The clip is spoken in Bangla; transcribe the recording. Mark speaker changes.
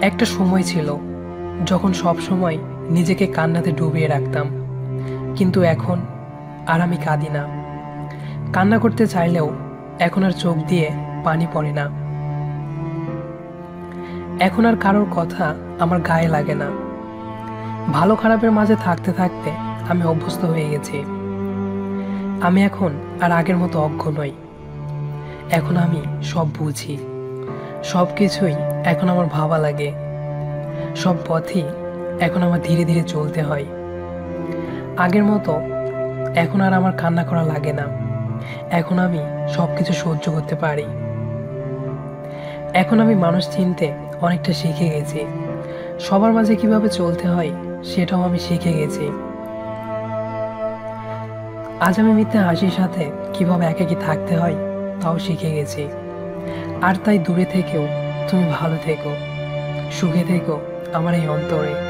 Speaker 1: একটা সময় ছিল যখন সব সময় নিজেকে কান্নাতে ডুবিয়ে রাখতাম, কিন্তু এখন আর আমি কাঁদি না। কান্না করতে চাইলেও এখন আর চোখ দিয়ে পানি পড়ে না। এখন আর কারোর কথা আমার গায়ে লাগে না। ভালো খারাপের মাঝে থাকতে থাকতে আমি অভ্যস্ত হয়ে গেছি। আমি এখন আর আগের মতো অজ্ঞ নই। এখন আমি সব বুঝি, সব কিছুই এখন আমার ভাবা লাগে। সব পথই এখন আমার ধীরে ধীরে চলতে হয়। আগের মতো এখন আর আমার কান্না করা লাগে না। এখন আমি সব কিছু সহ্য করতে পারি। এখন আমি মানুষ চিনতে অনেকটা শিখে গেছি। সবার মাঝে কিভাবে চলতে হয় সেটাও আমি শিখে গেছি। আজ আমি মিথ্যে হাসির সাথে কিভাবে একাকী থাকতে হয় তাও শিখে গেছি। আর তাই দূরে থেকেও তুমি ভালো থেকো, সুখে থেকো আমার এই অন্তরে।